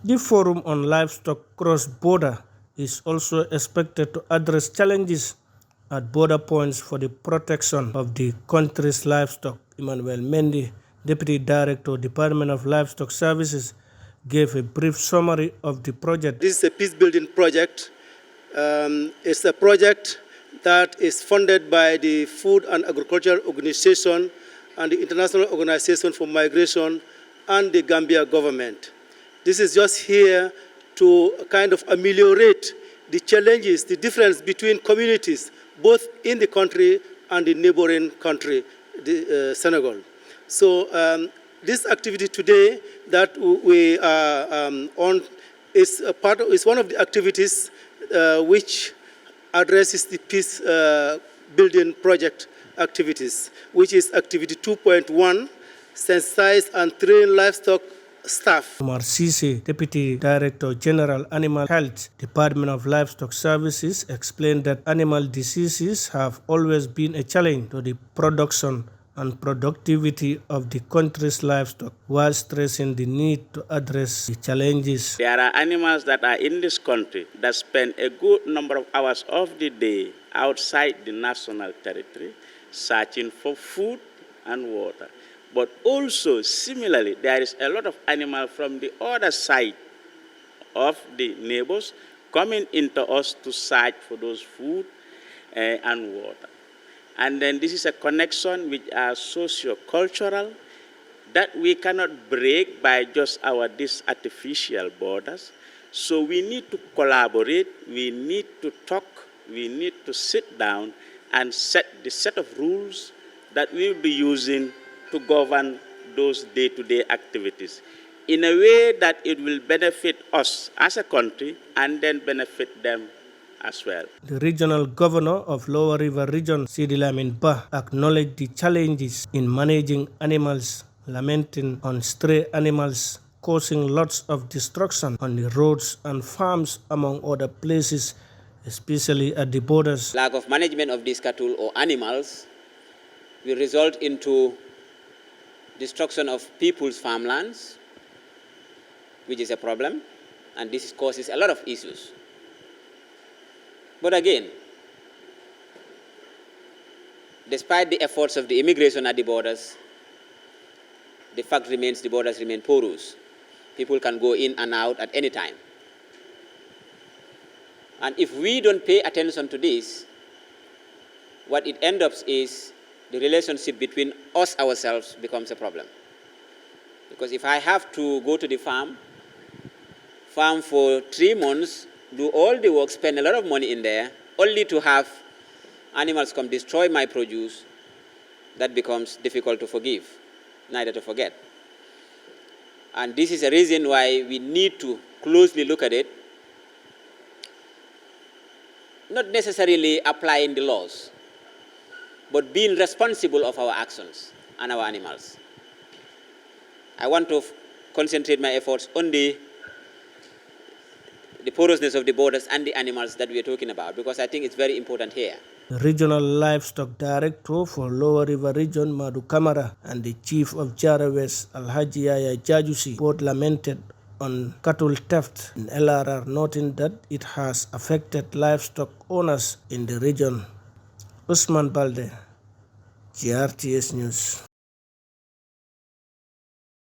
The Forum on Livestock Cross-Border is also expected to address challenges at border points for the protection of the country's livestock. Emmanuel Mendy, Deputy Director, Department of Livestock Services, gave a brief summary of the project. This is a peace-building project. It's a project that is funded by the Food and Agriculture Organization and the International Organization for Migration and the Gambia government. This is just here to kind of ameliorate the challenges, the difference between communities, both in the country and the neighboring country, Senegal. So this activity today that we are on is one of the activities which addresses the peace building project activities, which is activity 2.1, sensitize and train livestock staff. Omar Sisi, Deputy Director General Animal Health, Department of Livestock Services, explained that animal diseases have always been a challenge to the production and productivity of the country's livestock, while stressing the need to address the challenges. There are animals that are in this country that spend a good number of hours of the day outside the national territory, searching for food and water. But also, similarly, there is a lot of animals from the other side of the neighbors coming into us to search for those food and water. And then this is a connection which are socio-cultural that we cannot break by just these artificial borders. So we need to collaborate, we need to talk, we need to sit down and set the set of rules that we'll be using to govern those day-to-day activities in a way that it will benefit us as a country and then benefit them as well. The regional governor of Lower River Region, Sidi Lamin Bah, acknowledged the challenges in managing animals, lamenting on stray animals causing lots of destruction on the roads and farms, among other places, especially at the borders. Lack of management of these cattle or animals will result into destruction of people's farmlands, which is a problem, and this causes a lot of issues. But again, despite the efforts of the immigration at the borders, the fact remains the borders remain porous. People can go in and out at any time. And if we don't pay attention to this, what it ends up is the relationship between us ourselves becomes a problem. Because if I have to go to the farm for 3 months, do all the work, spend a lot of money in there, only to have animals come destroy my produce, that becomes difficult to forgive, neither to forget. And this is a reason why we need to closely look at it, not necessarily applying the laws, but being responsible of our actions and our animals. I want to concentrate my efforts on the porousness of the borders and the animals that we are talking about, because I think it's very important here. The Regional Livestock Director for Lower River Region, Madu Kamara, and the Chief of Jara West, Alhaji Yaya Jajusi, both lamented on cattle theft in LRR, noting that it has affected livestock owners in the region. Ousman Baldeh, GRTS News.